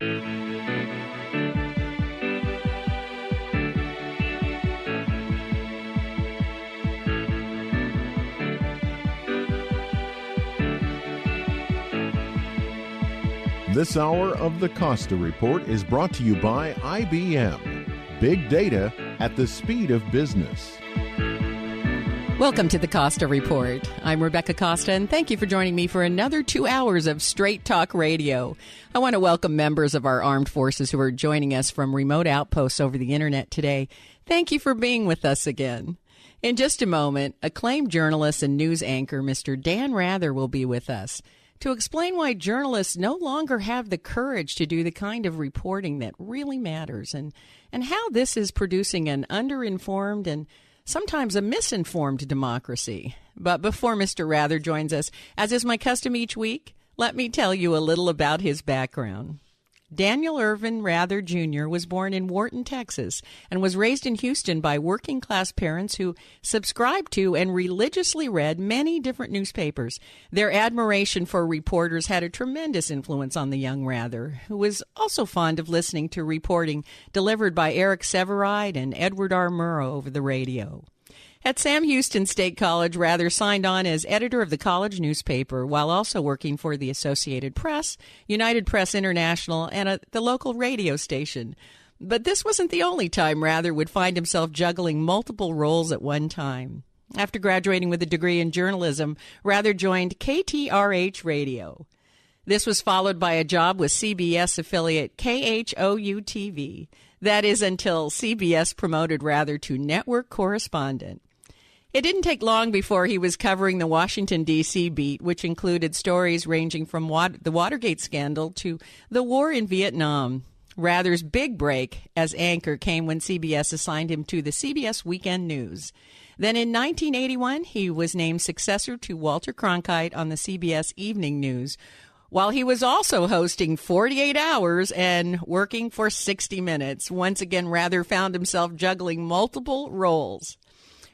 This hour of the Costa Report is brought to you by IBM. Big data at the speed of business. Welcome to the Costa Report. I'm Rebecca Costa, and thank you for joining me for another 2 hours of straight talk radio. I want to welcome members of our armed forces who are joining us from remote outposts over the internet today. Thank you for being with us again. In just a moment, acclaimed journalist and news anchor Mr. Dan Rather will be with us to explain why journalists no longer have the courage to do the kind of reporting that really matters, and how this is producing an underinformed and sometimes a misinformed democracy. But before Mr. Rather joins us, as is my custom each week, let me tell you a little about his background. Daniel Irvin Rather Jr. was born in Wharton, Texas, and was raised in Houston by working-class parents who subscribed to and religiously read many different newspapers. Their admiration for reporters had a tremendous influence on the young Rather, who was also fond of listening to reporting delivered by Eric Severide and Edward R. Murrow over the radio. At Sam Houston State College, Rather signed on as editor of the college newspaper while also working for the Associated Press, United Press International, and the local radio station. But this wasn't the only time Rather would find himself juggling multiple roles at one time. After graduating with a degree in journalism, Rather joined KTRH Radio. This was followed by a job with CBS affiliate KHOU TV. That is until CBS promoted Rather to network correspondent. It didn't take long before he was covering the Washington, D.C. beat, which included stories ranging from the Watergate scandal to the war in Vietnam. Rather's big break as anchor came when CBS assigned him to the CBS Weekend News. Then in 1981, he was named successor to Walter Cronkite on the CBS Evening News, while he was also hosting 48 Hours and working for 60 Minutes. Once again, Rather found himself juggling multiple roles.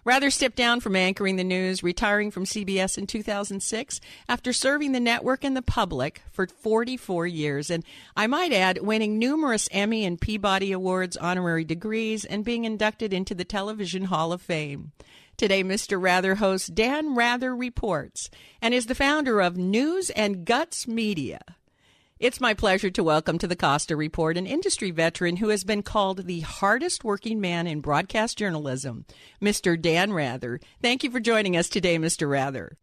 Rather stepped down from anchoring the news, retiring from CBS in 2006 after serving the network and the public for 44 years. And I might add, winning numerous Emmy and Peabody Awards, honorary degrees, and being inducted into the Television Hall of Fame. Today, Mr. Rather hosts Dan Rather Reports and is the founder of News and Guts Media. It's my pleasure to welcome to the Costa Report an industry veteran who has been called the hardest working man in broadcast journalism, Mr. Dan Rather. Thank you for joining us today, Mr. Rather.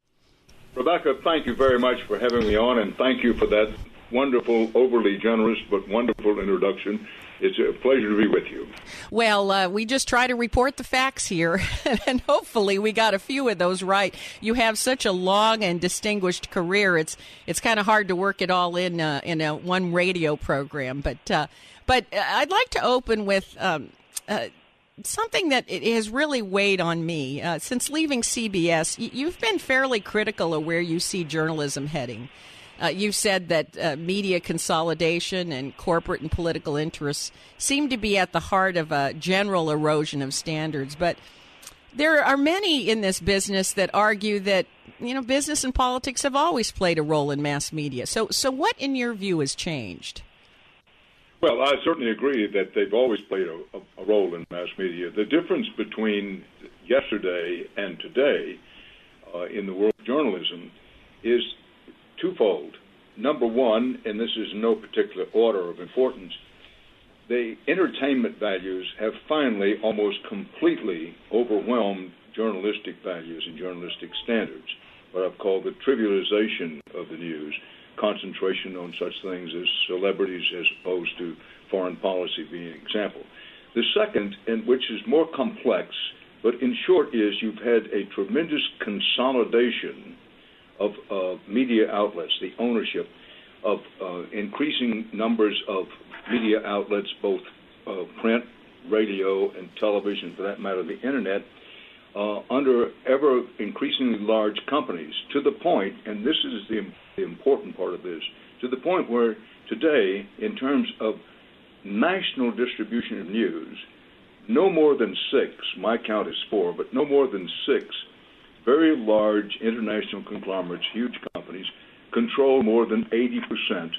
Rebecca, thank you very much for having me on, and thank you for that wonderful, overly generous, but wonderful introduction. It's a pleasure to be with you. Well, we just try to report the facts here, and hopefully we got a few of those right. You have such a long and distinguished career; it's kind of hard to work it all in one radio program. But I'd like to open with something that it has really weighed on me since leaving CBS. You've been fairly critical of where you see journalism heading. You've said that media consolidation and corporate and political interests seem to be at the heart of a general erosion of standards. But there are many in this business that argue that, business and politics have always played a role in mass media. So what, in your view, has changed? Well, I certainly agree that they've always played a role in mass media. The difference between yesterday and today in the world of journalism is twofold. Number one, and this is in no particular order of importance, the entertainment values have finally almost completely overwhelmed journalistic values and journalistic standards, what I've called the trivialization of the news, concentration on such things as celebrities as opposed to foreign policy being an example. The second, and which is more complex, but in short is you've had a tremendous consolidation of media outlets, the ownership of increasing numbers of media outlets, both print, radio, and television, for that matter, the internet, under ever increasingly large companies, to the point, and this is the important part of this, to the point where today, in terms of national distribution of news, no more than 6, my count is 4, but no more than 6 very large international conglomerates, huge companies, control more than 80%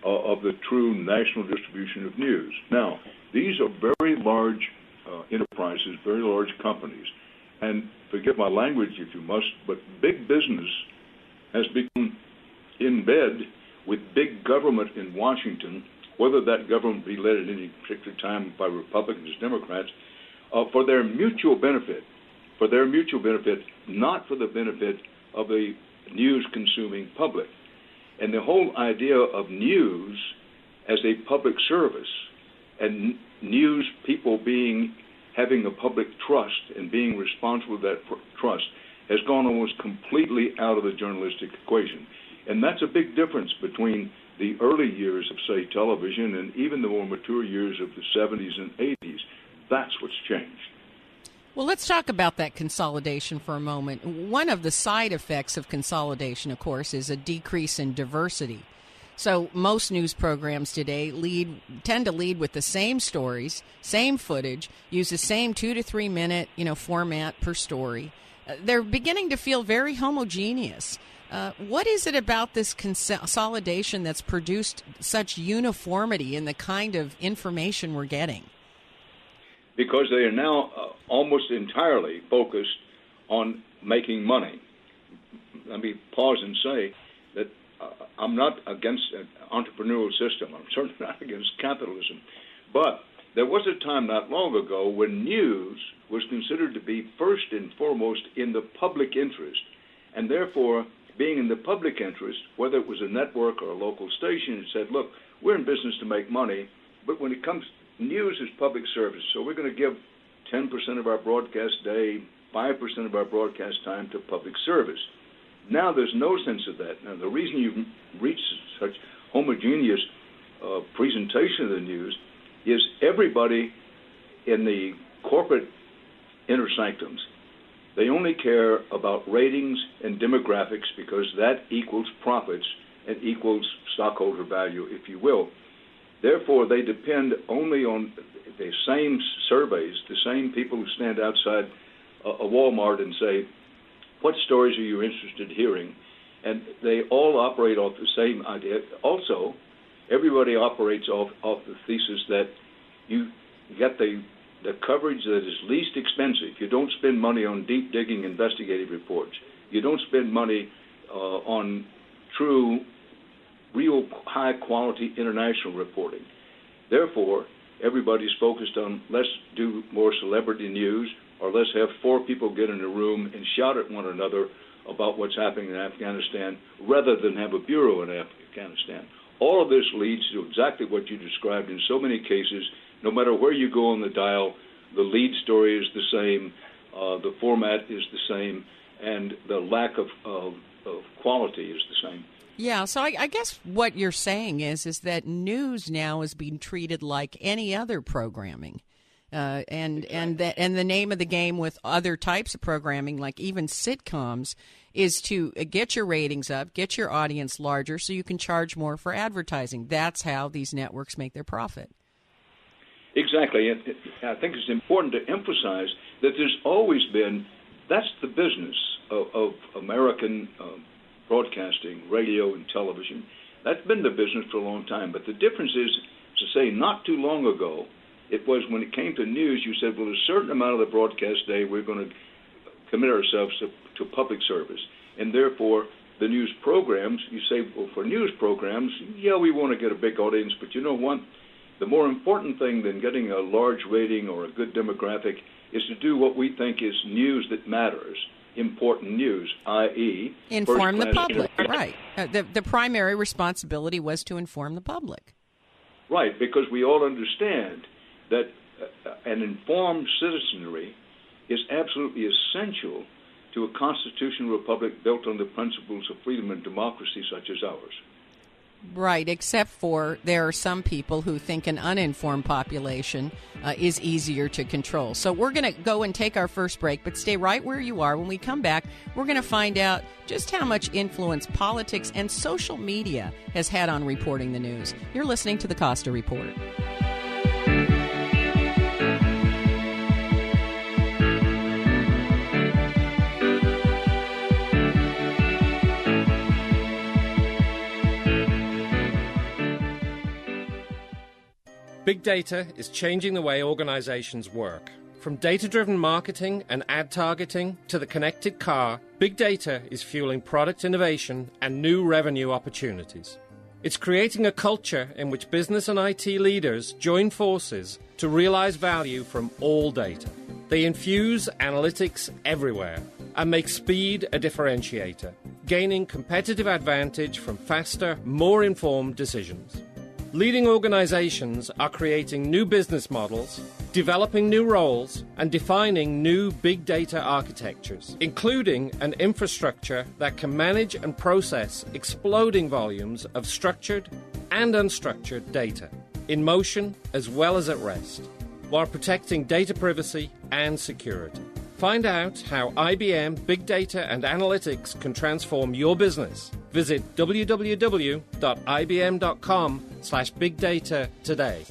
of the true national distribution of news. Now, these are very large enterprises, very large companies. And forgive my language if you must, but big business has become in bed with big government in Washington, whether that government be led at any particular time by Republicans or Democrats, for their mutual benefit, not for the benefit of the news-consuming public. And the whole idea of news as a public service and news people having a public trust and being responsible for that trust has gone almost completely out of the journalistic equation. And that's a big difference between the early years of, say, television and even the more mature years of the 70s and 80s. That's what's changed. Well, let's talk about that consolidation for a moment. One of the side effects of consolidation, of course, is a decrease in diversity. So most news programs today tend to lead with the same stories, same footage, use the same 2 to 3 minute, format per story. They're beginning to feel very homogeneous. What is it about this consolidation that's produced such uniformity in the kind of information we're getting? Because they are now almost entirely focused on making money. Let me pause and say that I'm not against an entrepreneurial system. I'm certainly not against capitalism. But there was a time not long ago when news was considered to be first and foremost in the public interest. And therefore, being in the public interest, whether it was a network or a local station, it said, look, we're in business to make money, but when it comes, news is public service, so we're going to give 10% of our broadcast day, 5% of our broadcast time to public service. Now there's no sense of that. Now the reason you've reached such homogeneous presentation of the news is everybody in the corporate inner sanctums, they only care about ratings and demographics because that equals profits and equals stockholder value, if you will. Therefore, they depend only on the same surveys, the same people who stand outside a Walmart and say, what stories are you interested in hearing? And they all operate off the same idea. Also, everybody operates off the thesis that you get the coverage that is least expensive. You don't spend money on deep digging investigative reports. You don't spend money on true, real high quality international reporting. Therefore, everybody's focused on let's do more celebrity news, or let's have 4 people get in a room and shout at one another about what's happening in Afghanistan rather than have a bureau in Afghanistan. All of this leads to exactly what you described in so many cases. No matter where you go on the dial, the lead story is the same, the format is the same, and the lack of quality is the same. Yeah, so I guess what you're saying is that news now is being treated like any other programming. And the name of the game with other types of programming, like even sitcoms, is to get your ratings up, get your audience larger so you can charge more for advertising. That's how these networks make their profit. Exactly. And I think it's important to emphasize that there's always been, that's the business of American broadcasting, radio and television. That's been the business for a long time. But the difference is, to say not too long ago, it was when it came to news, you said, well, a certain amount of the broadcast day, we're going to commit ourselves to public service. And therefore, the news programs, you say, well, for news programs, yeah, we want to get a big audience, but you know what? The more important thing than getting a large rating or a good demographic is to do what we think is news that matters, important news, i.e. inform the public, right. The primary responsibility was to inform the public. Right, because we all understand that an informed citizenry is absolutely essential to a constitutional republic built on the principles of freedom and democracy such as ours. Right, except for there are some people who think an uninformed population is easier to control. So we're going to go and take our first break, but stay right where you are. When we come back, we're going to find out just how much influence politics and social media has had on reporting the news. You're listening to the Costa Report. Big data is changing the way organizations work. From data-driven marketing and ad targeting to the connected car, big data is fueling product innovation and new revenue opportunities. It's creating a culture in which business and IT leaders join forces to realize value from all data. They infuse analytics everywhere and make speed a differentiator, gaining competitive advantage from faster, more informed decisions. Leading organizations are creating new business models, developing new roles, and defining new big data architectures, including an infrastructure that can manage and process exploding volumes of structured and unstructured data, in motion as well as at rest, while protecting data privacy and security. Find out how IBM Big Data and Analytics can transform your business. Visit www.ibm.com/bigdata today.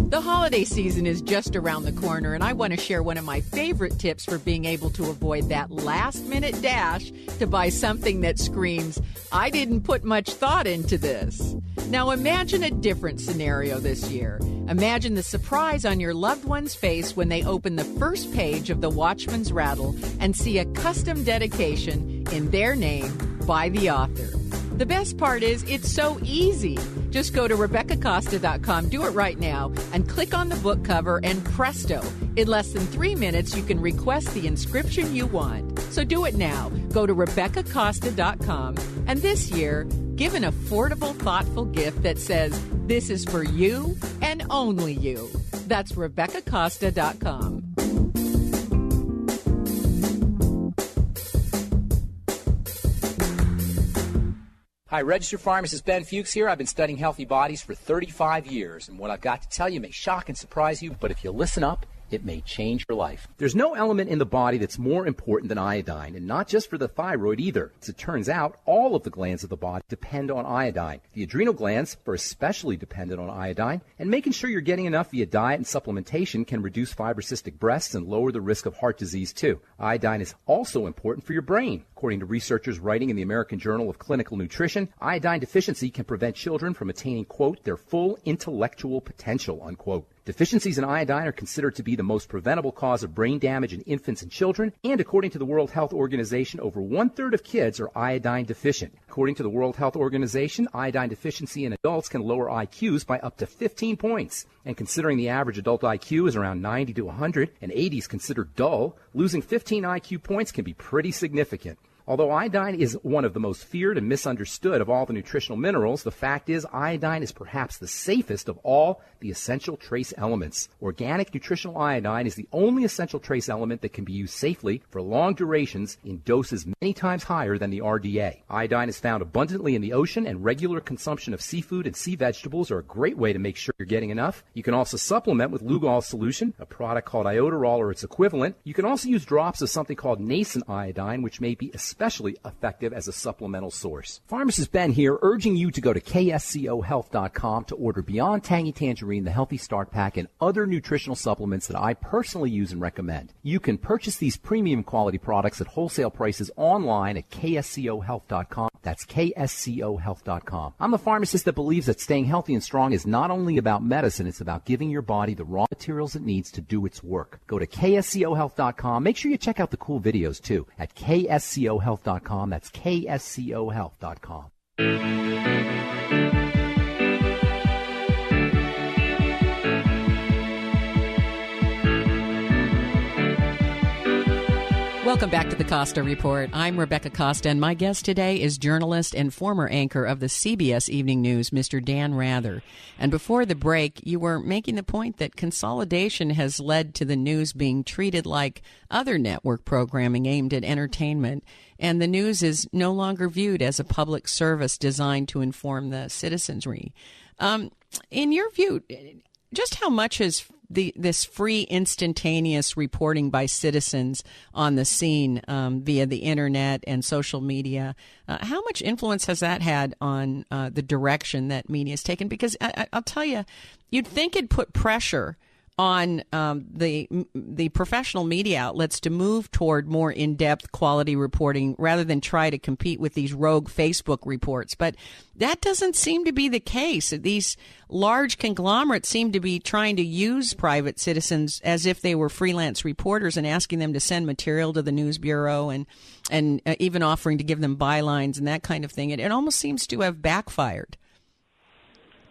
The holiday season is just around the corner, and I want to share one of my favorite tips for being able to avoid that last-minute dash to buy something that screams, "I didn't put much thought into this." Now imagine a different scenario this year. Imagine the surprise on your loved one's face when they open the first page of the Watchman's Rattle and see a custom dedication in their name by the author. The best part is it's so easy. Just go to RebeccaCosta.com, do it right now, and click on the book cover, and presto, in less than 3 minutes you can request the inscription you want. So do it now. Go to RebeccaCosta.com, and this year, give an affordable, thoughtful gift that says, "This is for you and only you." That's RebeccaCosta.com. Hi, registered pharmacist Ben Fuchs here. I've been studying healthy bodies for 35 years, and what I've got to tell you may shock and surprise you, but if you listen up, it may change your life. There's no element in the body that's more important than iodine, and not just for the thyroid either. As it turns out, all of the glands of the body depend on iodine. The adrenal glands are especially dependent on iodine, and making sure you're getting enough via diet and supplementation can reduce fibrocystic breasts and lower the risk of heart disease too. Iodine is also important for your brain. According to researchers writing in the American Journal of Clinical Nutrition, iodine deficiency can prevent children from attaining, quote, their full intellectual potential, unquote. Deficiencies in iodine are considered to be the most preventable cause of brain damage in infants and children, and according to the World Health Organization, over 1/3 of kids are iodine deficient. According to the World Health Organization, iodine deficiency in adults can lower IQs by up to 15 points. And considering the average adult IQ is around 90 to 100, and 80 is considered dull, losing 15 IQ points can be pretty significant. Although iodine is one of the most feared and misunderstood of all the nutritional minerals, the fact is iodine is perhaps the safest of all the essential trace elements. Organic nutritional iodine is the only essential trace element that can be used safely for long durations in doses many times higher than the RDA. Iodine is found abundantly in the ocean, and regular consumption of seafood and sea vegetables are a great way to make sure you're getting enough. You can also supplement with Lugol solution, a product called iodoral or its equivalent. You can also use drops of something called nascent iodine, which may be especially effective as a supplemental source. Pharmacist Ben here, urging you to go to kscohealth.com to order Beyond Tangy Tangerine, the Healthy Start Pack, and other nutritional supplements that I personally use and recommend. You can purchase these premium quality products at wholesale prices online at kscohealth.com. That's kscohealth.com. I'm the pharmacist that believes that staying healthy and strong is not only about medicine, it's about giving your body the raw materials it needs to do its work. Go to kscohealth.com. Make sure you check out the cool videos too at kscohealth.com. That's kscohealth.com. Welcome back to the Costa Report. I'm Rebecca Costa, and my guest today is journalist and former anchor of the CBS Evening News, Mr. Dan Rather. And before the break, you were making the point that consolidation has led to the news being treated like other network programming aimed at entertainment, and the news is no longer viewed as a public service designed to inform the citizenry. In your view, just how much has this free instantaneous reporting by citizens on the scene via the internet and social media, how much influence has that had on the direction that media has taken? Because I'll tell you, you'd think it'd put pressure on the professional media outlets to move toward more in-depth quality reporting rather than try to compete with these rogue Facebook reports. But that doesn't seem to be the case. These large conglomerates seem to be trying to use private citizens as if they were freelance reporters and asking them to send material to the News Bureau and even offering to give them bylines and that kind of thing. It almost seems to have backfired.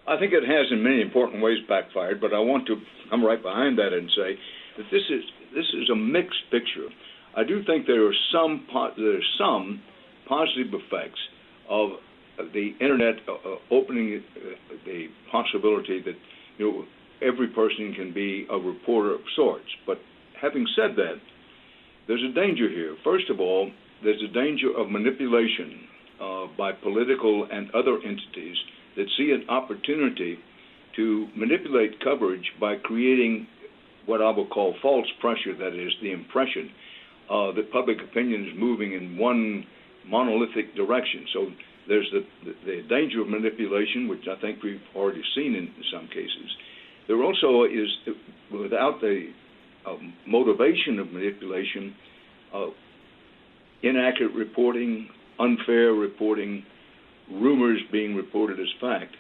I think it has in many important ways backfired, but I want to come right behind that and say that this is a mixed picture. I do think there are some positive effects of the internet opening the possibility that every person can be a reporter of sorts. But having said that, there's a danger here. First of all, there's a danger of manipulation by political and other entities that see an opportunity to manipulate coverage by creating what I will call false pressure, that is, the impression that public opinion is moving in one monolithic direction. So there's the danger of manipulation, which I think we've already seen in some cases. There also is, without the motivation of manipulation, inaccurate reporting, unfair reporting, rumors being reported as fact,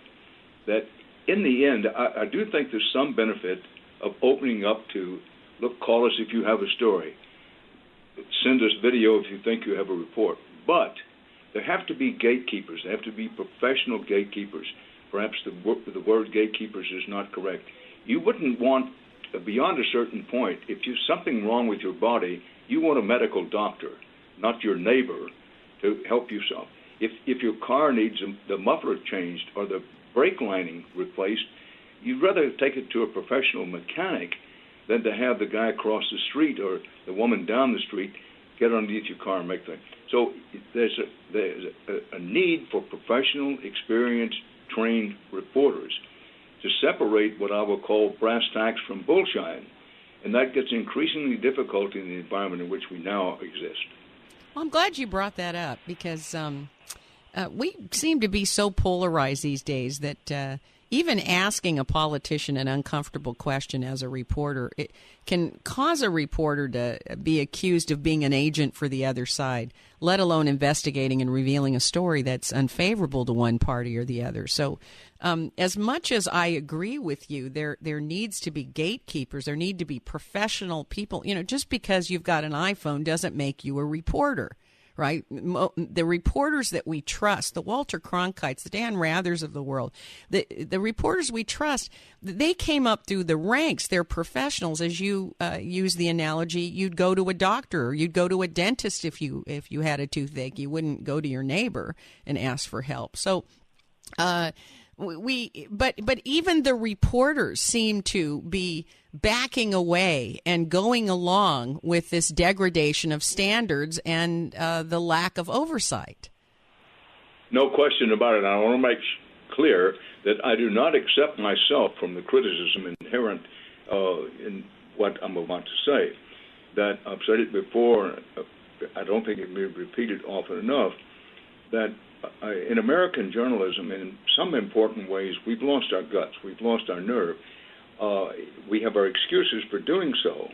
that in the end, I do think there's some benefit of opening up to, look, call us if you have a story. Send us video if you think you have a report. But there have to be gatekeepers. There have to be professional gatekeepers. Perhaps the word gatekeepers is not correct. You wouldn't want, beyond a certain point, if there's something wrong with your body, you want a medical doctor, not your neighbor, to help yourself. If your car needs the muffler changed or the brake lining replaced, you'd rather take it to a professional mechanic than to have the guy across the street or the woman down the street get underneath your car and make things. So there's a need for professional, experienced, trained reporters to separate what I will call brass tacks from bullshine, and that gets increasingly difficult in the environment in which we now exist. Well, I'm glad you brought that up because we seem to be so polarized these days that even asking a politician an uncomfortable question as a reporter, it can cause a reporter to be accused of being an agent for the other side, let alone investigating and revealing a story that's unfavorable to one party or the other. So as much as I agree with you, there needs to be gatekeepers. There need to be professional people. Just because you've got an iPhone doesn't make you a reporter. Right? The reporters that we trust, the Walter Cronkites, the Dan Rathers of the world, the reporters we trust, they came up through the ranks. They're professionals. As you use the analogy, you'd go to a doctor or you'd go to a dentist if you had a toothache. You wouldn't go to your neighbor and ask for help. So but even the reporters seem to be backing away and going along with this degradation of standards and the lack of oversight. No question about it. I want to make clear that I do not accept myself from the criticism inherent in what I'm about to say. That I've said it before, I don't think it can be repeated often enough, that in American journalism, in some important ways, we've lost our guts, we've lost our nerve. We have our excuses for doing so.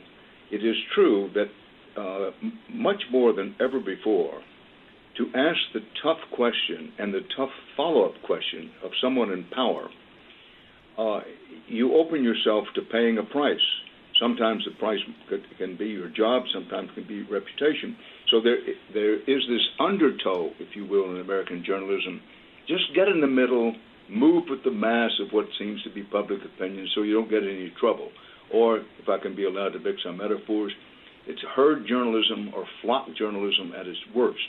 It is true that much more than ever before, to ask the tough question and the tough follow-up question of someone in power, you open yourself to paying a price. Sometimes the price can be your job, sometimes it can be reputation. So there is this undertow, if you will, in American journalism. Just get in the middle, move with the mass of what seems to be public opinion so you don't get in any trouble. Or, if I can be allowed to pick some metaphors, it's herd journalism or flock journalism at its worst,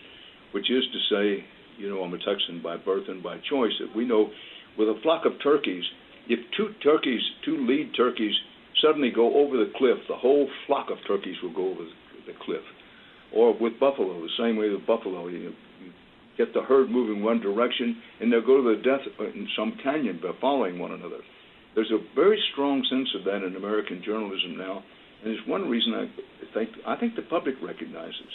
which is to say, I'm a Texan by birth and by choice, that we know with a flock of turkeys, if two lead turkeys suddenly go over the cliff, the whole flock of turkeys will go over the cliff. Or with buffalo, the same way with buffalo, you get the herd moving one direction, and they'll go to the death in some canyon by following one another. There's a very strong sense of that in American journalism now, and it's one reason I think the public recognizes.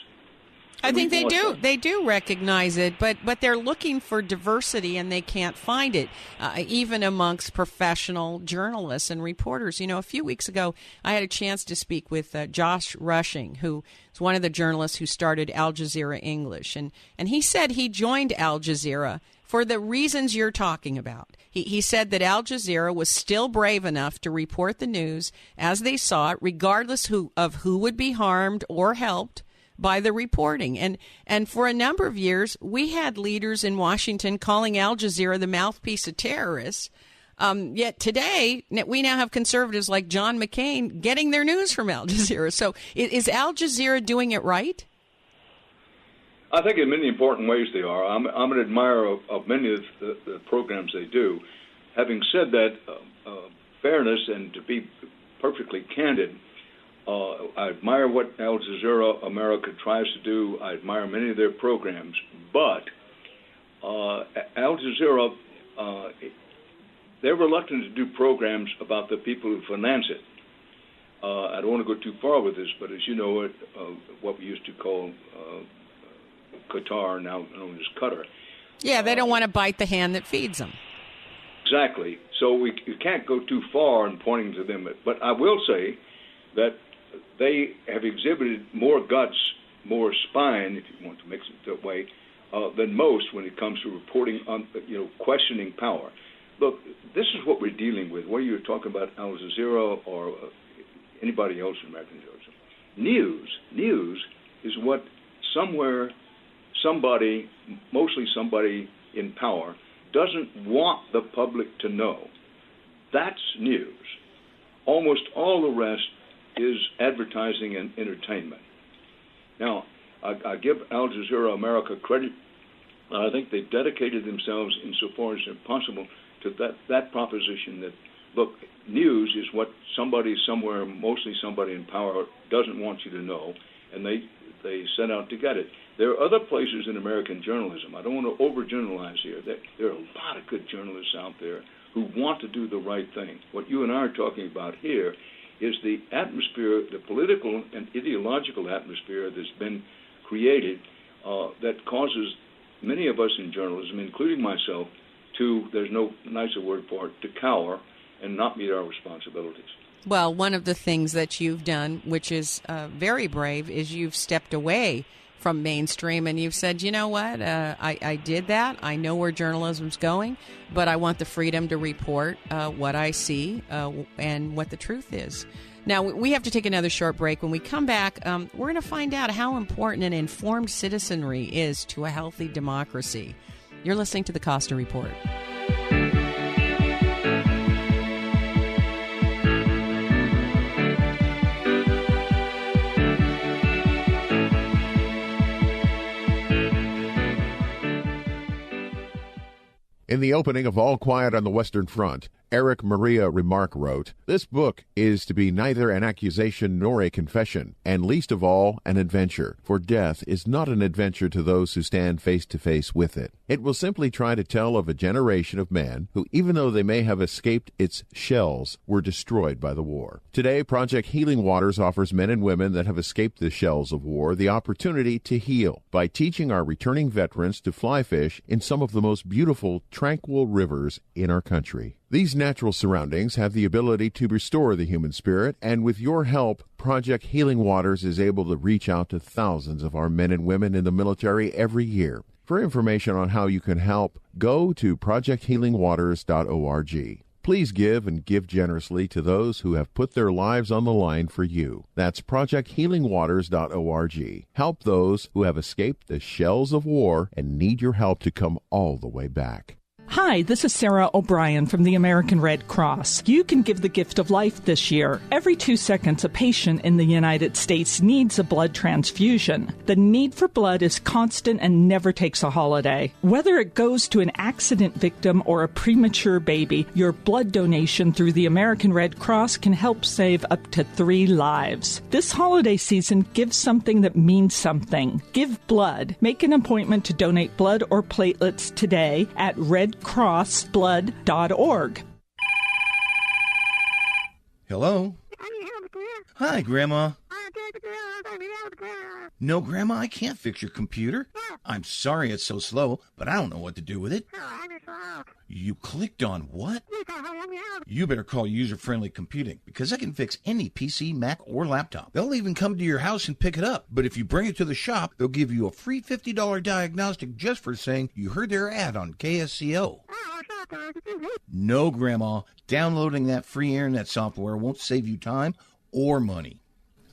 I think they do. They do recognize it, but they're looking for diversity and they can't find it, even amongst professional journalists and reporters. A few weeks ago, I had a chance to speak with Josh Rushing, who is one of the journalists who started Al Jazeera English, and he said he joined Al Jazeera for the reasons you're talking about. He said that Al Jazeera was still brave enough to report the news as they saw it, regardless of who would be harmed or helped by the reporting. And for a number of years, we had leaders in Washington calling Al Jazeera the mouthpiece of terrorists. Yet today, we now have conservatives like John McCain getting their news from Al Jazeera. So is Al Jazeera doing it right? I think in many important ways they are. I'm an admirer of many of the programs they do. Having said that, fairness and to be perfectly candid, I admire what Al Jazeera America tries to do. I admire many of their programs. But Al Jazeera, they're reluctant to do programs about the people who finance it. I don't want to go too far with this, but as you know, what we used to call Qatar, now known as Qatar. Yeah, they don't want to bite the hand that feeds them. Exactly. So we can't go too far in pointing to them. But I will say that they have exhibited more guts, more spine, if you want to mix it that way, than most when it comes to reporting on, questioning power. Look, this is what we're dealing with, whether you're talking about Al Jazeera or anybody else in American journalism. News is what somebody, mostly somebody in power, doesn't want the public to know. That's news. Almost all the rest is advertising and entertainment. Now, I give Al Jazeera America credit. I think they've dedicated themselves, insofar as possible, to that proposition that, look, news is what somebody somewhere, mostly somebody in power, doesn't want you to know, and they set out to get it. There are other places in American journalism. I don't want to overgeneralize here. There are a lot of good journalists out there who want to do the right thing. What you and I are talking about here is the atmosphere, the political and ideological atmosphere that's been created that causes many of us in journalism, including myself, there's no nicer word for it, to cower and not meet our responsibilities. Well, one of the things that you've done, which is very brave, is you've stepped away from mainstream and you've said, you know what, I did that. I know where journalism's going, but I want the freedom to report what I see and what the truth is. Now, we have to take another short break. When we come back, we're going to find out how important an informed citizenry is to a healthy democracy. You're listening to the Costa Report. In the opening of All Quiet on the Western Front, Eric Maria Remarque wrote, "This book is to be neither an accusation nor a confession, and least of all, an adventure, for death is not an adventure to those who stand face to face with it. It will simply try to tell of a generation of men who, even though they may have escaped its shells, were destroyed by the war. Today, Project Healing Waters offers men and women that have escaped the shells of war the opportunity to heal by teaching our returning veterans to fly fish in some of the most beautiful, tranquil rivers in our country. These natural surroundings have the ability to restore the human spirit, and with your help, Project Healing Waters is able to reach out to thousands of our men and women in the military every year. For information on how you can help, go to projecthealingwaters.org. Please give and give generously to those who have put their lives on the line for you. That's projecthealingwaters.org. Help those who have escaped the shells of war and need your help to come all the way back. Hi, this is Sarah O'Brien from the American Red Cross. You can give the gift of life this year. Every 2 seconds, a patient in the United States needs a blood transfusion. The need for blood is constant and never takes a holiday. Whether it goes to an accident victim or a premature baby, your blood donation through the American Red Cross can help save up to 3 lives. This holiday season, give something that means something. Give blood. Make an appointment to donate blood or platelets today at redcrossblood.org. Hello? Hi, Grandma. No, Grandma, I can't fix your computer. I'm sorry it's so slow, but I don't know what to do with it. You clicked on what? You better call User Friendly Computing, because I can fix any PC, Mac, or laptop. They'll even come to your house and pick it up. But if you bring it to the shop, they'll give you a free $50 diagnostic just for saying you heard their ad on KSCO. No, Grandma, downloading that free internet software won't save you time or money.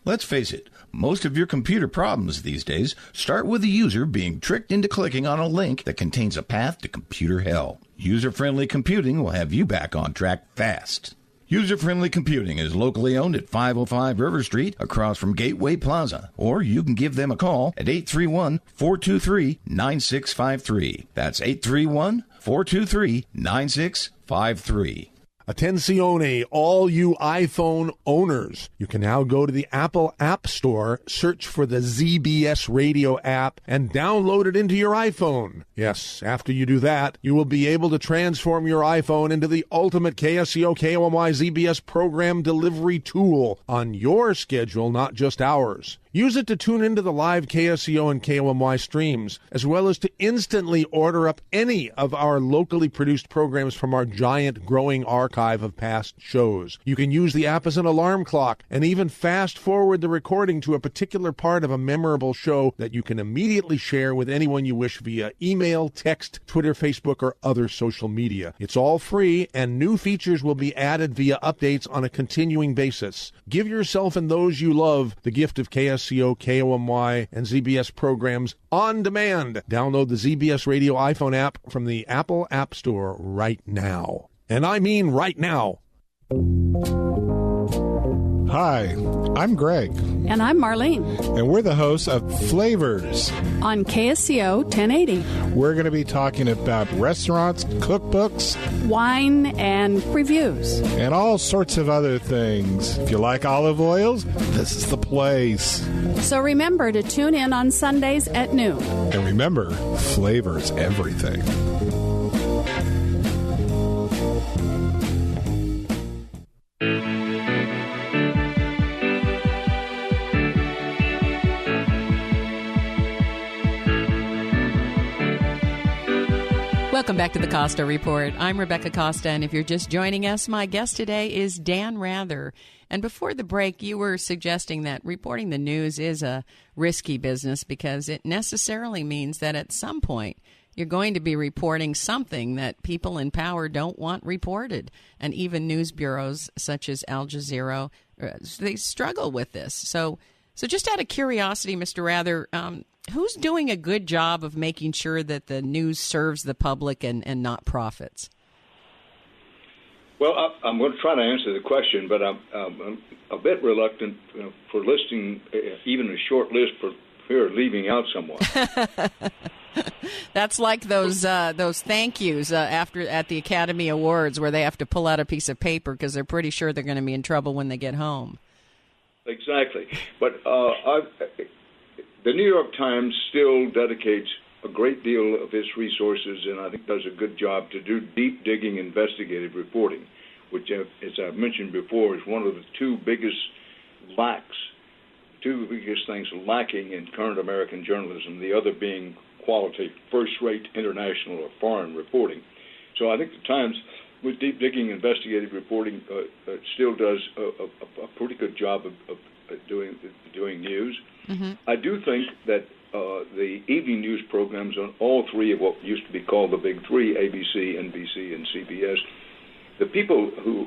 Let's face it, most of your computer problems these days start with the user being tricked into clicking on a link that contains a path to computer hell. User-Friendly Computing will have you back on track fast. User-Friendly Computing is locally owned at 505 River Street across from Gateway Plaza. Or you can give them a call at 831-423-9653. That's 831-423-9653. Attenzione, all you iPhone owners. You can now go to the Apple App Store, search for the ZBS Radio app, and download it into your iPhone. Yes, after you do that, you will be able to transform your iPhone into the ultimate KSCO KOMY ZBS program delivery tool on your schedule, not just ours. Use it to tune into the live KSCO and KOMY streams, as well as to instantly order up any of our locally produced programs from our giant growing archive of past shows. You can use the app as an alarm clock and even fast forward the recording to a particular part of a memorable show that you can immediately share with anyone you wish via email, text, Twitter, Facebook, or other social media. It's all free, and new features will be added via updates on a continuing basis. Give yourself and those you love the gift of KSCO, KOMY, and ZBS programs on demand. Download the ZBS Radio iPhone app from the Apple App Store right now. And I mean right now. Hi, I'm Greg. And I'm Marlene. And we're the hosts of Flavors on KSCO 1080. We're going to be talking about restaurants, cookbooks, wine, and reviews. And all sorts of other things. If you like olive oils, this is the place. So remember to tune in on Sundays at noon. And remember, flavor's everything. Welcome back to the Costa Report. I'm Rebecca Costa, and if you're just joining us, my guest today is Dan Rather. And before the break, you were suggesting that reporting the news is a risky business because it necessarily means that at some point you're going to be reporting something that people in power don't want reported. And even news bureaus such as Al Jazeera, they struggle with this. So just out of curiosity, Mr. Rather, who's doing a good job of making sure that the news serves the public and not profits? Well, I'm going to try to answer the question, but I'm a bit reluctant for listing even a short list for fear of leaving out someone. That's like those thank yous after at the Academy Awards where they have to pull out a piece of paper because they're pretty sure they're going to be in trouble when they get home. Exactly. But the New York Times still dedicates a great deal of its resources, and I think does a good job to do deep digging investigative reporting, which, as I've mentioned before, is one of the two biggest things lacking in current American journalism, the other being quality, first-rate international or foreign reporting. So I think the Times, with deep digging investigative reporting, still does a pretty good job of doing news. Mm-hmm. I do think that the evening news programs on all three of what used to be called the big three, ABC, NBC, and CBS, the people who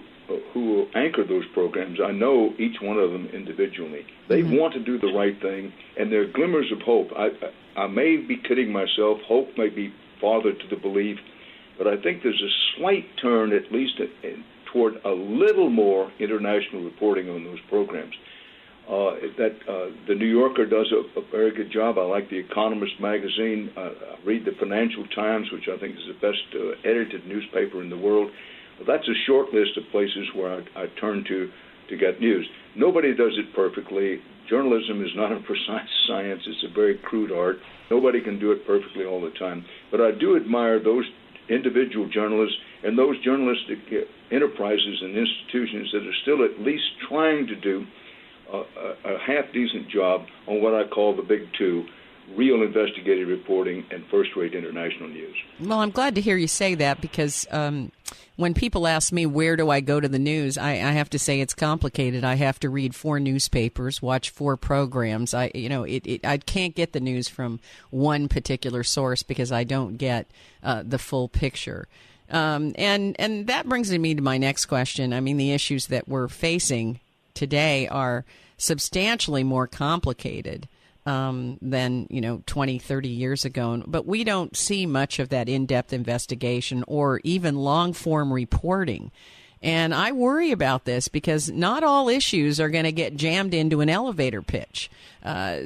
anchor those programs, I know each one of them individually. They mm-hmm. want to do the right thing, and there are glimmers of hope. I may be kidding myself. Hope may be father to the belief, but I think there's a slight turn, at least toward a little more international reporting on those programs. The New Yorker does a very good job. I like The Economist magazine. I read the Financial Times, which I think is the best edited newspaper in the world. Well, that's a short list of places where I turn to get news. Nobody does it perfectly. Journalism is not a precise science. It's a very crude art. Nobody can do it perfectly all the time. But I do admire those individual journalists and those journalistic enterprises and institutions that are still at least trying to do a half-decent job on what I call the big two: real investigative reporting and first-rate international news. Well, I'm glad to hear you say that, because when people ask me where do I go to the news, I have to say it's complicated. I have to read 4 newspapers, watch 4 programs. I can't get the news from one particular source because I don't get the full picture. And that brings me to my next question. I mean, the issues that we're facing today are substantially more complicated than 20, 30 years ago. But we don't see much of that in-depth investigation or even long-form reporting. And I worry about this because not all issues are going to get jammed into an elevator pitch.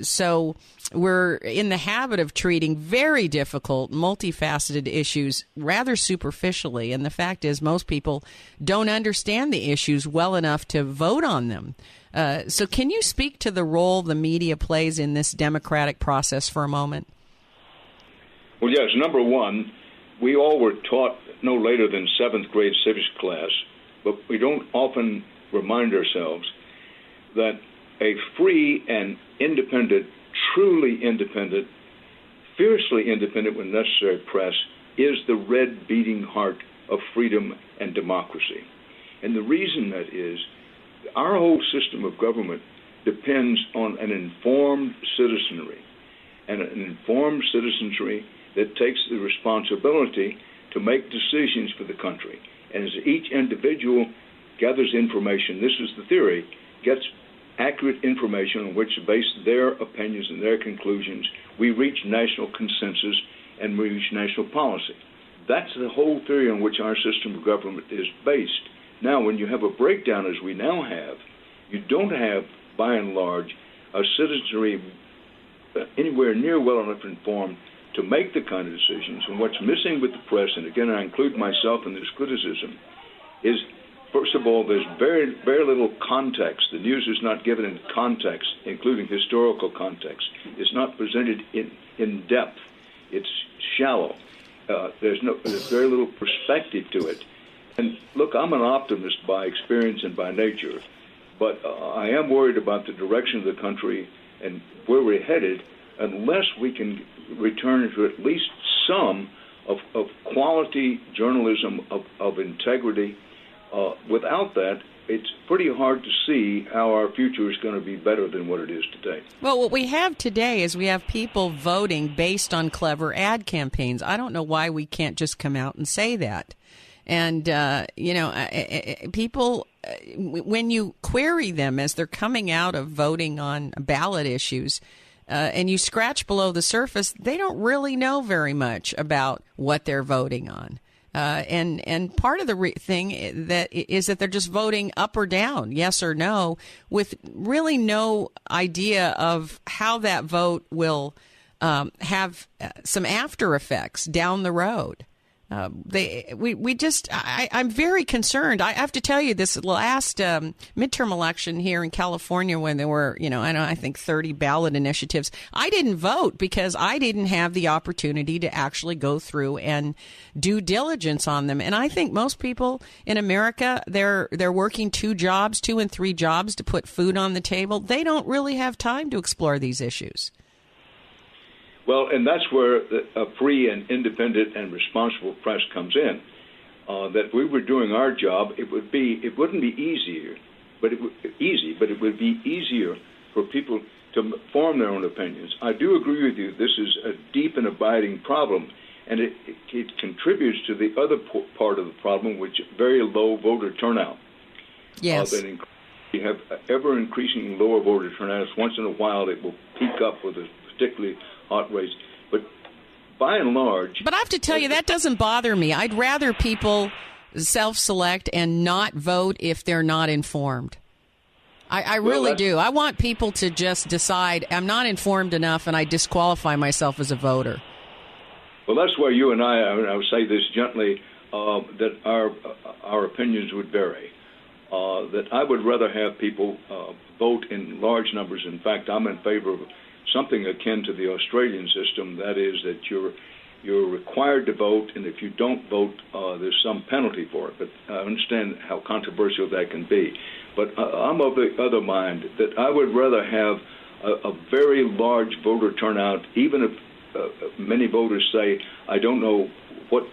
So we're in the habit of treating very difficult, multifaceted issues rather superficially. And the fact is most people don't understand the issues well enough to vote on them. So can you speak to the role the media plays in this democratic process for a moment? Well, yes. Number one, we all were taught no later than 7th grade civics class, but we don't often remind ourselves that a free and independent, truly independent, fiercely independent when necessary press is the red beating heart of freedom and democracy. And the reason that is, our whole system of government depends on an informed citizenry, and an informed citizenry that takes the responsibility to make decisions for the country. And as each individual gathers information, this is the theory, gets accurate information on which to base their opinions and their conclusions, we reach national consensus and we reach national policy. That's the whole theory on which our system of government is based. Now, when you have a breakdown, as we now have, you don't have, by and large, a citizenry anywhere near well enough informed to make the kind of decisions. And what's missing with the press, and again, I include myself in this criticism, is, first of all, there's very, very little context. The news is not given in context, including historical context. It's not presented in depth. It's shallow. There's very little perspective to it. And look, I'm an optimist by experience and by nature, but I am worried about the direction of the country and where we're headed unless we can return to at least some of quality journalism, of integrity. Without that, it's pretty hard to see how our future is going to be better than what it is today. Well, what we have today is we have people voting based on clever ad campaigns. I don't know why we can't just come out and say that. And, people, when you query them as they're coming out of voting on ballot issues, and you scratch below the surface, they don't really know very much about what they're voting on. And part of the thing that is that they're just voting up or down, yes or no, with really no idea of how that vote will have some after effects down the road. I'm very concerned. I have to tell you, this last midterm election here in California, when there were, I think 30 ballot initiatives, I didn't vote because I didn't have the opportunity to actually go through and due diligence on them. And I think most people in America, they're working 2 and 3 jobs to put food on the table. They don't really have time to explore these issues. Well, and that's where a free and independent and responsible press comes in. That we were doing our job, it wouldn't be easier, but it would be easier for people to form their own opinions. I do agree with you. This is a deep and abiding problem, and it contributes to the other part of the problem, which is very low voter turnout. Yes. You have ever increasing lower voter turnout. Once in a while, it will peak up with a particularly hot race, but by and large... But I have to tell you, that doesn't bother me. I'd rather people self-select and not vote if they're not informed. I really do. I want people to just decide, I'm not informed enough, and I disqualify myself as a voter. Well, that's where you and I would say this gently, that our opinions would vary. That I would rather have people vote in large numbers. In fact, I'm in favor of something akin to the Australian system, that is that you're you're required to vote, and if you don't vote, there's some penalty for it. But I understand how controversial that can be. But I'm of the other mind that I would rather have a very large voter turnout, even if many voters say, I don't know what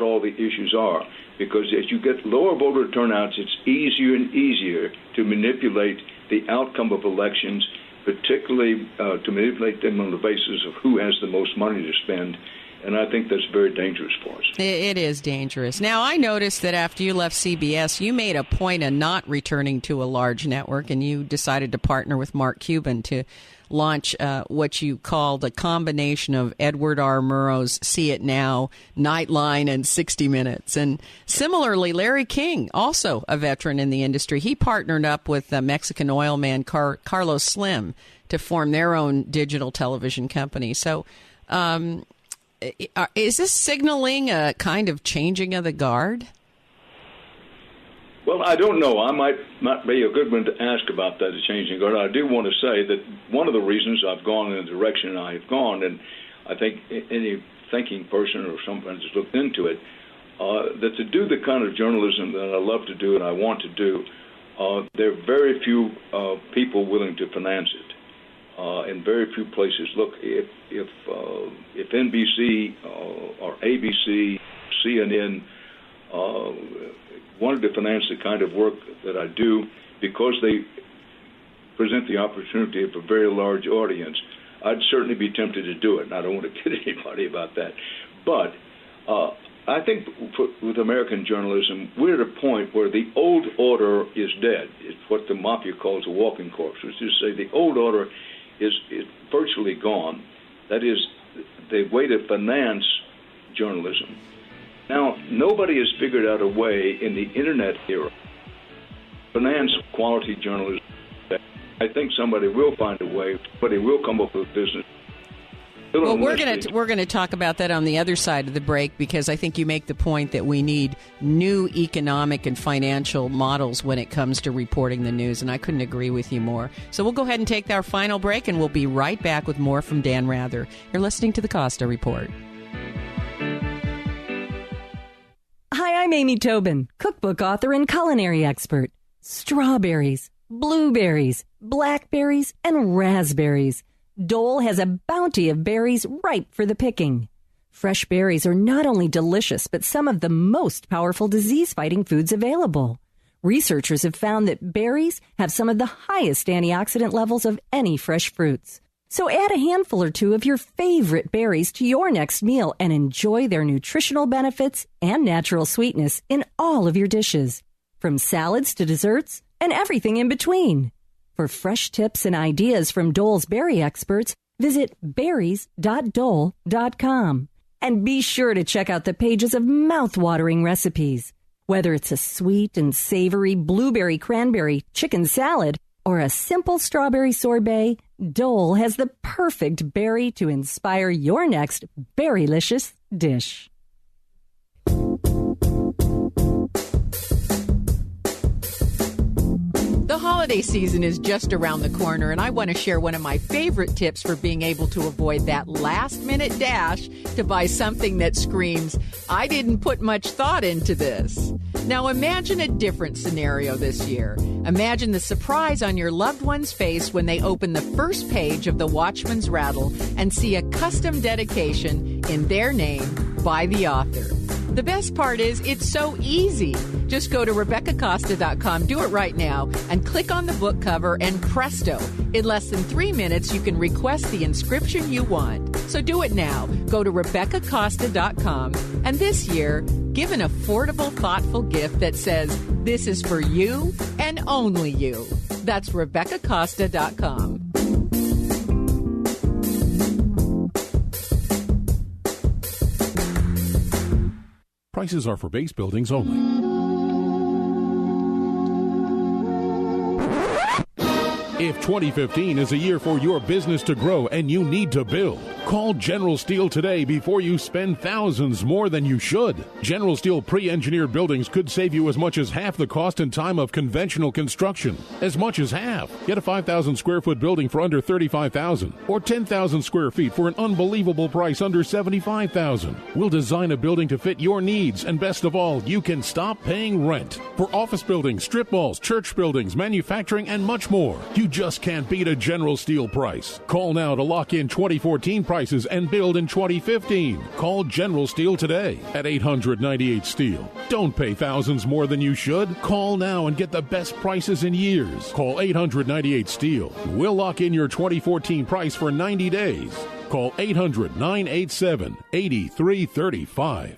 all the issues are. Because as you get lower voter turnouts, it's easier and easier to manipulate the outcome of elections, particularly to manipulate them on the basis of who has the most money to spend. And I think that's very dangerous for us. It is dangerous. Now, I noticed that after you left CBS, you made a point of not returning to a large network, and you decided to partner with Mark Cuban to launch what you called a combination of Edward R. Murrow's See It Now, Nightline, and 60 Minutes. And similarly, Larry King, also a veteran in the industry, he partnered up with Mexican oil man Carlos Slim to form their own digital television company. So is this signaling a kind of changing of the guard? Well, I don't know. I might not be a good one to ask about that, the changing guard. I do want to say that one of the reasons I've gone in the direction I have gone, and I think any thinking person or someone has looked into it, that to do the kind of journalism that I love to do and I want to do, there are very few people willing to finance it, in very few places. Look, if NBC or ABC, CNN wanted to finance the kind of work that I do because they present the opportunity of a very large audience, I'd certainly be tempted to do it, and I don't want to kid anybody about that. But I think with American journalism, we're at a point where the old order is dead. It's what the mafia calls a walking corpse, which is to say the old order is virtually gone. That is, the way to finance journalism. Now, nobody has figured out a way in the Internet era to finance quality journalism. I think somebody will find a way, but he will come up with a business. Well, we're going to talk about that on the other side of the break, because I think you make the point that we need new economic and financial models when it comes to reporting the news, and I couldn't agree with you more. So we'll go ahead and take our final break, and we'll be right back with more from Dan Rather. You're listening to the Costa Report. Hi, I'm Amy Tobin, cookbook author and culinary expert. Strawberries, blueberries, blackberries, and raspberries. Dole has a bounty of berries ripe for the picking. Fresh berries are not only delicious, but some of the most powerful disease-fighting foods available. Researchers have found that berries have some of the highest antioxidant levels of any fresh fruits. So add a handful or two of your favorite berries to your next meal and enjoy their nutritional benefits and natural sweetness in all of your dishes, from salads to desserts and everything in between. For fresh tips and ideas from Dole's berry experts, visit berries.dole.com. And be sure to check out the pages of mouth-watering recipes. Whether it's a sweet and savory blueberry cranberry chicken salad or a simple strawberry sorbet, Dole has the perfect berry to inspire your next berrylicious dish. The holiday season is just around the corner, and I want to share one of my favorite tips for being able to avoid that last-minute dash to buy something that screams, I didn't put much thought into this. Now imagine a different scenario this year. Imagine the surprise on your loved one's face when they open the first page of the Watchman's Rattle and see a custom dedication in their name by the author. The best part is it's so easy. Just go to RebeccaCosta.com, do it right now, and click on the book cover, and presto, in less than 3 minutes you can request the inscription you want. So do it now. Go to RebeccaCosta.com, and this year, give an affordable, thoughtful gift that says, this is for you and only you. That's RebeccaCosta.com. Prices are for base buildings only. If 2015 is a year for your business to grow and you need to build, call General Steel today before you spend thousands more than you should. General Steel pre-engineered buildings could save you as much as half the cost and time of conventional construction. As much as half. Get a 5,000 square foot building for under $35,000 or 10,000 square feet for an unbelievable price under $75,000. We'll design a building to fit your needs, and best of all, you can stop paying rent. For office buildings, strip malls, church buildings, manufacturing, and much more. You just can't beat a General Steel price. Call now to lock in 2014 prices and build in 2015. Call General Steel today at 898-STEEL. Don't pay thousands more than you should. Call now and get the best prices in years. Call 898-STEEL. We'll lock in your 2014 price for 90 days. Call 800-987-8335.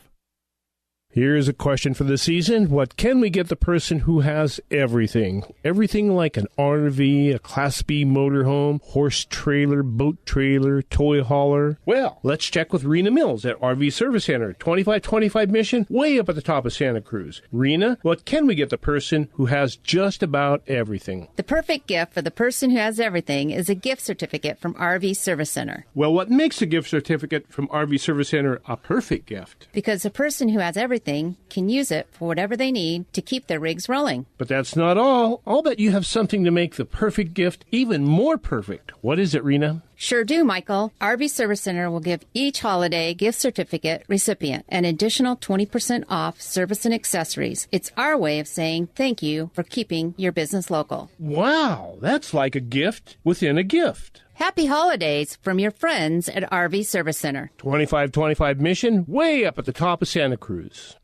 Here's a question for the season. What can we get the person who has everything? Everything like an RV, a Class B motorhome, horse trailer, boat trailer, toy hauler. Well, let's check with Rena Mills at RV Service Center, 2525 Mission, way up at the top of Santa Cruz. Rena, what can we get the person who has just about everything? The perfect gift for the person who has everything is a gift certificate from RV Service Center. Well, what makes a gift certificate from RV Service Center a perfect gift? Because the person who has everything can use it for whatever they need to keep their rigs rolling. But that's not all. I'll bet you have something to make the perfect gift even more perfect. What is it, Rena? Sure do, Michael. RV Service Center will give each holiday gift certificate recipient an additional 20% off service and accessories. It's our way of saying thank you for keeping your business local. Wow, that's like a gift within a gift. Happy holidays from your friends at RV Service Center. 2525 Mission, way up at the top of Santa Cruz.